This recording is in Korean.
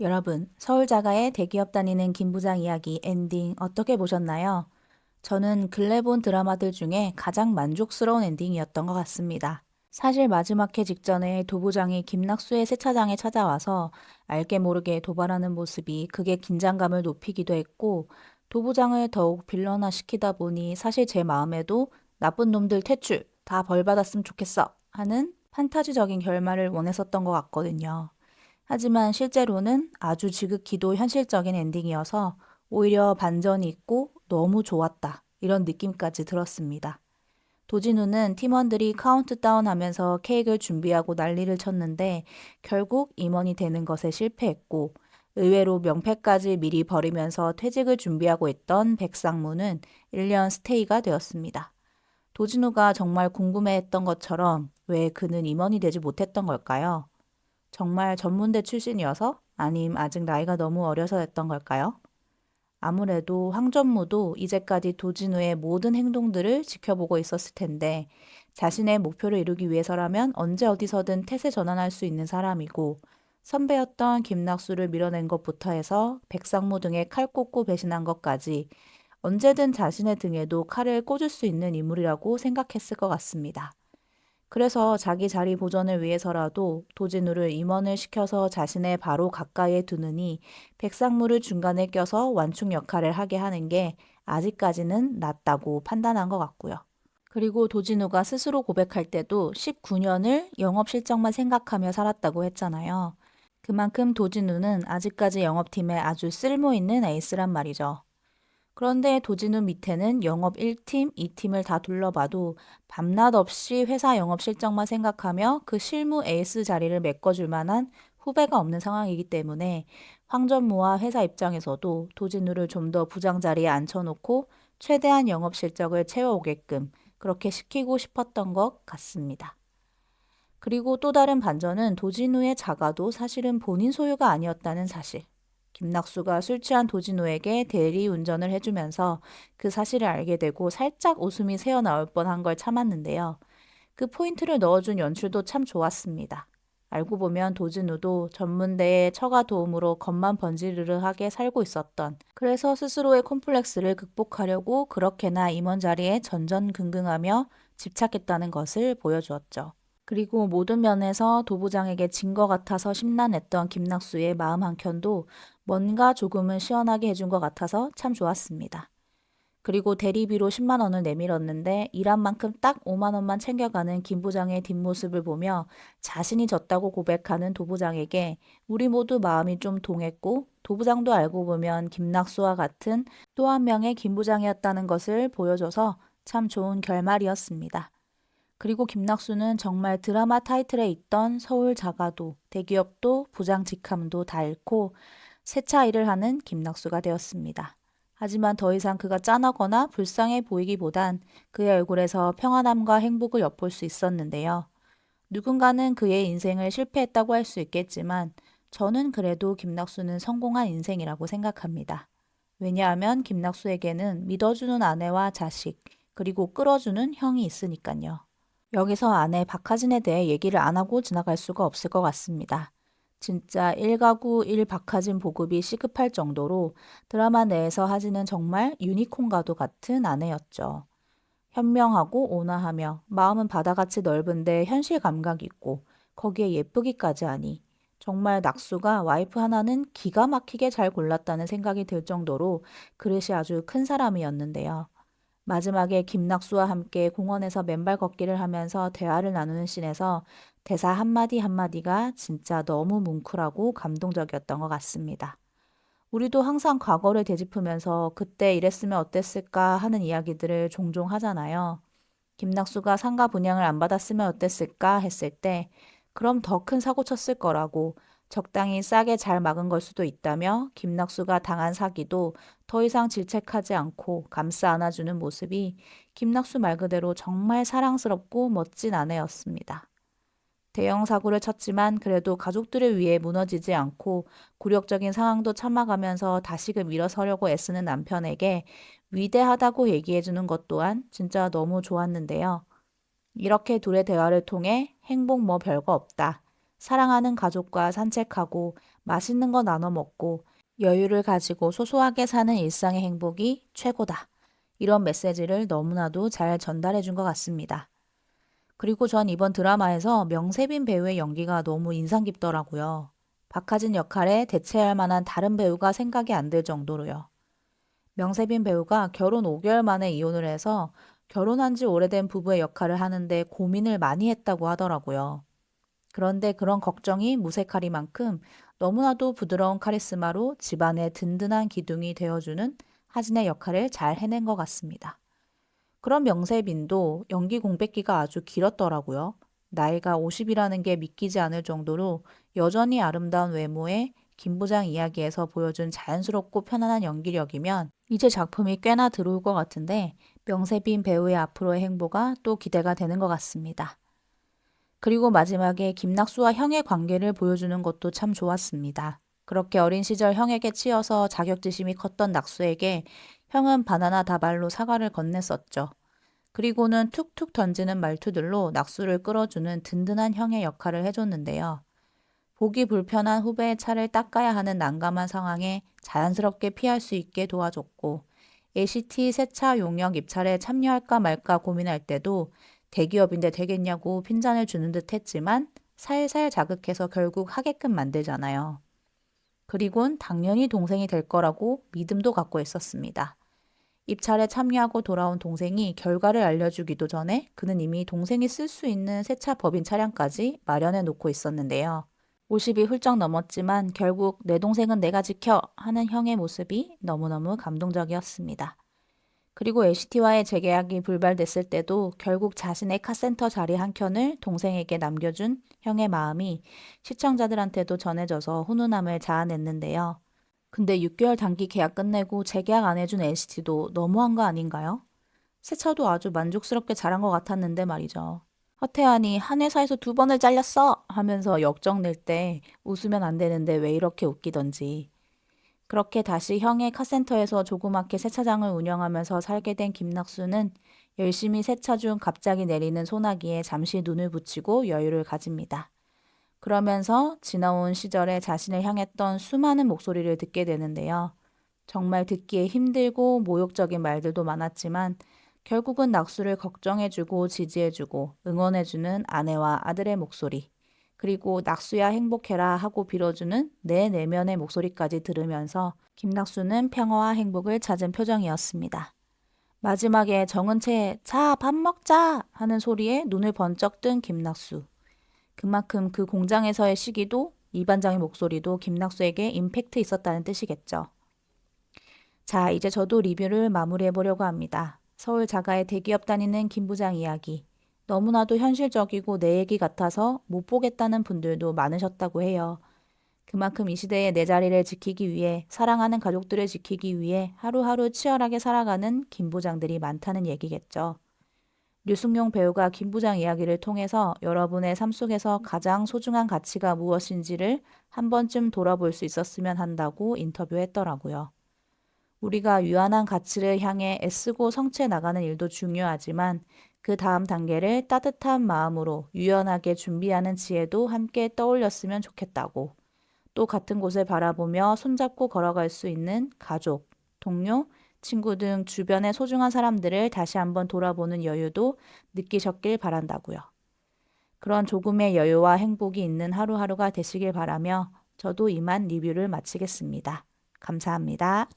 여러분, 서울 자가의 대기업 다니는 김 부장 이야기 엔딩 어떻게 보셨나요? 저는 근래 본 드라마들 중에 가장 만족스러운 엔딩이었던 것 같습니다. 사실 마지막 회 직전에 도부장이 김낙수의 세차장에 찾아와서 알게 모르게 도발하는 모습이 극의 긴장감을 높이기도 했고, 도부장을 더욱 빌런화 시키다 보니 사실 제 마음에도 나쁜 놈들 퇴출, 다 벌 받았으면 좋겠어 하는 판타지적인 결말을 원했었던 것 같거든요. 하지만 실제로는 아주 지극히도 현실적인 엔딩이어서 오히려 반전이 있고 너무 좋았다. 이런 느낌까지 들었습니다. 도진우는 팀원들이 카운트다운 하면서 케이크를 준비하고 난리를 쳤는데 결국 임원이 되는 것에 실패했고 의외로 명패까지 미리 버리면서 퇴직을 준비하고 있던 백상무는 1년 스테이가 되었습니다. 도진우가 정말 궁금해했던 것처럼 왜 그는 임원이 되지 못했던 걸까요? 정말 전문대 출신이어서? 아님 아직 나이가 너무 어려서였던 걸까요? 아무래도 황전무도 이제까지 도진우의 모든 행동들을 지켜보고 있었을 텐데 자신의 목표를 이루기 위해서라면 언제 어디서든 태세 전환할 수 있는 사람이고 선배였던 김낙수를 밀어낸 것부터 해서 백상무 등에 칼 꽂고 배신한 것까지 언제든 자신의 등에도 칼을 꽂을 수 있는 인물이라고 생각했을 것 같습니다. 그래서 자기 자리 보전을 위해서라도 도진우를 임원을 시켜서 자신의 바로 가까이에 두느니 백상무를 중간에 껴서 완충 역할을 하게 하는 게 아직까지는 낫다고 판단한 것 같고요. 그리고 도진우가 스스로 고백할 때도 19년을 영업 실적만 생각하며 살았다고 했잖아요. 그만큼 도진우는 아직까지 영업팀에 아주 쓸모 있는 에이스란 말이죠. 그런데 도진우 밑에는 영업 1팀, 2팀을 다 둘러봐도 밤낮 없이 회사 영업 실적만 생각하며 그 실무 에이스 자리를 메꿔줄 만한 후배가 없는 상황이기 때문에 황전무와 회사 입장에서도 도진우를 좀 더 부장 자리에 앉혀놓고 최대한 영업 실적을 채워오게끔 그렇게 시키고 싶었던 것 같습니다. 그리고 또 다른 반전은 도진우의 자가도 사실은 본인 소유가 아니었다는 사실. 김낙수가 술 취한 도진우에게 대리 운전을 해주면서 그 사실을 알게 되고 살짝 웃음이 새어나올 뻔한 걸 참았는데요. 그 포인트를 넣어준 연출도 참 좋았습니다. 알고 보면 도진우도 전문대의 처가 도움으로 겉만 번지르르하게 살고 있었던, 그래서 스스로의 콤플렉스를 극복하려고 그렇게나 임원 자리에 전전긍긍하며 집착했다는 것을 보여주었죠. 그리고 모든 면에서 도부장에게 진 것 같아서 심란했던 김낙수의 마음 한켠도 뭔가 조금은 시원하게 해준 것 같아서 참 좋았습니다. 그리고 대리비로 10만 원을 내밀었는데 일한 만큼 딱 5만 원만 챙겨가는 김 부장의 뒷모습을 보며 자신이 졌다고 고백하는 도부장에게 우리 모두 마음이 좀 동했고 도부장도 알고 보면 김낙수와 같은 또 한 명의 김 부장이었다는 것을 보여줘서 참 좋은 결말이었습니다. 그리고 김낙수는 정말 드라마 타이틀에 있던 서울 자가도, 대기업도, 부장 직함도 다 잃고 세차 일을 하는 김낙수가 되었습니다. 하지만 더 이상 그가 짠하거나 불쌍해 보이기보단 그의 얼굴에서 평안함과 행복을 엿볼 수 있었는데요. 누군가는 그의 인생을 실패했다고 할 수 있겠지만 저는 그래도 김낙수는 성공한 인생이라고 생각합니다. 왜냐하면 김낙수에게는 믿어주는 아내와 자식, 그리고 끌어주는 형이 있으니까요. 여기서 아내 박하진에 대해 얘기를 안 하고 지나갈 수가 없을 것 같습니다. 진짜 1가구 1박하진 보급이 시급할 정도로 드라마 내에서 하진은 정말 유니콘과도 같은 아내였죠. 현명하고 온화하며 마음은 바다같이 넓은데 현실 감각 있고 거기에 예쁘기까지 하니 정말 낙수가 와이프 하나는 기가 막히게 잘 골랐다는 생각이 들 정도로 그릇이 아주 큰 사람이었는데요. 마지막에 김낙수와 함께 공원에서 맨발 걷기를 하면서 대화를 나누는 씬에서 대사 한마디 한마디가 진짜 너무 뭉클하고 감동적이었던 것 같습니다. 우리도 항상 과거를 되짚으면서 그때 이랬으면 어땠을까 하는 이야기들을 종종 하잖아요. 김낙수가 상가 분양을 안 받았으면 어땠을까 했을 때 그럼 더 큰 사고 쳤을 거라고 적당히 싸게 잘 막은 걸 수도 있다며 김낙수가 당한 사기도 더 이상 질책하지 않고 감싸 안아주는 모습이 김낙수 말 그대로 정말 사랑스럽고 멋진 아내였습니다. 대형 사고를 쳤지만 그래도 가족들을 위해 무너지지 않고 굴욕적인 상황도 참아가면서 다시금 일어서려고 애쓰는 남편에게 위대하다고 얘기해주는 것 또한 진짜 너무 좋았는데요. 이렇게 둘의 대화를 통해 행복 뭐 별거 없다. 사랑하는 가족과 산책하고 맛있는 거 나눠 먹고 여유를 가지고 소소하게 사는 일상의 행복이 최고다. 이런 메시지를 너무나도 잘 전달해 준 것 같습니다. 그리고 전 이번 드라마에서 명세빈 배우의 연기가 너무 인상 깊더라고요. 박하진 역할에 대체할 만한 다른 배우가 생각이 안 들 정도로요. 명세빈 배우가 결혼 5개월 만에 이혼을 해서 결혼한 지 오래된 부부의 역할을 하는데 고민을 많이 했다고 하더라고요. 그런데 그런 걱정이 무색하리만큼 너무나도 부드러운 카리스마로 집안의 든든한 기둥이 되어주는 하진의 역할을 잘 해낸 것 같습니다. 그런 명세빈도 연기 공백기가 아주 길었더라고요. 나이가 50이라는 게 믿기지 않을 정도로 여전히 아름다운 외모에 김부장 이야기에서 보여준 자연스럽고 편안한 연기력이면 이제 작품이 꽤나 들어올 것 같은데 명세빈 배우의 앞으로의 행보가 또 기대가 되는 것 같습니다. 그리고 마지막에 김낙수와 형의 관계를 보여주는 것도 참 좋았습니다. 그렇게 어린 시절 형에게 치여서 자격지심이 컸던 낙수에게 형은 바나나 다발로 사과를 건넸었죠. 그리고는 툭툭 던지는 말투들로 낙수를 끌어주는 든든한 형의 역할을 해줬는데요. 보기 불편한 후배의 차를 닦아야 하는 난감한 상황에 자연스럽게 피할 수 있게 도와줬고, ACT 세차 용역 입찰에 참여할까 말까 고민할 때도 대기업인데 되겠냐고 핀잔을 주는 듯 했지만 살살 자극해서 결국 하게끔 만들잖아요. 그리곤 당연히 동생이 될 거라고 믿음도 갖고 있었습니다. 입찰에 참여하고 돌아온 동생이 결과를 알려주기도 전에 그는 이미 동생이 쓸 수 있는 세차 법인 차량까지 마련해 놓고 있었는데요. 50이 훌쩍 넘었지만 결국 내 동생은 내가 지켜 하는 형의 모습이 너무너무 감동적이었습니다. 그리고 LCT와의 재계약이 불발됐을 때도 결국 자신의 카센터 자리 한 켠을 동생에게 남겨준 형의 마음이 시청자들한테도 전해져서 훈훈함을 자아냈는데요. 근데 6개월 단기 계약 끝내고 재계약 안 해준 NCT도 너무한 거 아닌가요? 세차도 아주 만족스럽게 잘한 것 같았는데 말이죠. 허태환이 한 회사에서 2번을 잘렸어! 하면서 역정 낼 때 웃으면 안 되는데 왜 이렇게 웃기던지. 그렇게 다시 형의 카센터에서 조그맣게 세차장을 운영하면서 살게 된 김낙수는 열심히 세차 중 갑자기 내리는 소나기에 잠시 눈을 붙이고 여유를 가집니다. 그러면서 지나온 시절에 자신을 향했던 수많은 목소리를 듣게 되는데요. 정말 듣기에 힘들고 모욕적인 말들도 많았지만 결국은 낙수를 걱정해주고 지지해주고 응원해주는 아내와 아들의 목소리, 그리고 낙수야 행복해라 하고 빌어주는 내 내면의 목소리까지 들으면서 김낙수는 평화와 행복을 찾은 표정이었습니다. 마지막에 정은채의 자, 밥 먹자 하는 소리에 눈을 번쩍 뜬 김낙수. 그만큼 그 공장에서의 시기도 이 반장의 목소리도 김낙수에게 임팩트 있었다는 뜻이겠죠. 자, 이제 저도 리뷰를 마무리해 보려고 합니다. 서울 자가의 대기업 다니는 김 부장 이야기. 너무나도 현실적이고 내 얘기 같아서 못 보겠다는 분들도 많으셨다고 해요. 그만큼 이 시대의 내 자리를 지키기 위해, 사랑하는 가족들을 지키기 위해 하루하루 치열하게 살아가는 김 부장들이 많다는 얘기겠죠. 류승용 배우가 김 부장 이야기를 통해서 여러분의 삶 속에서 가장 소중한 가치가 무엇인지를 한 번쯤 돌아볼 수 있었으면 한다고 인터뷰했더라고요. 우리가 유한한 가치를 향해 애쓰고 성취해 나가는 일도 중요하지만 그 다음 단계를 따뜻한 마음으로 유연하게 준비하는 지혜도 함께 떠올렸으면 좋겠다고. 또 같은 곳을 바라보며 손잡고 걸어갈 수 있는 가족, 동료, 친구 등 주변의 소중한 사람들을 다시 한번 돌아보는 여유도 느끼셨길 바란다고요. 그런 조금의 여유와 행복이 있는 하루하루가 되시길 바라며 저도 이만 리뷰를 마치겠습니다. 감사합니다.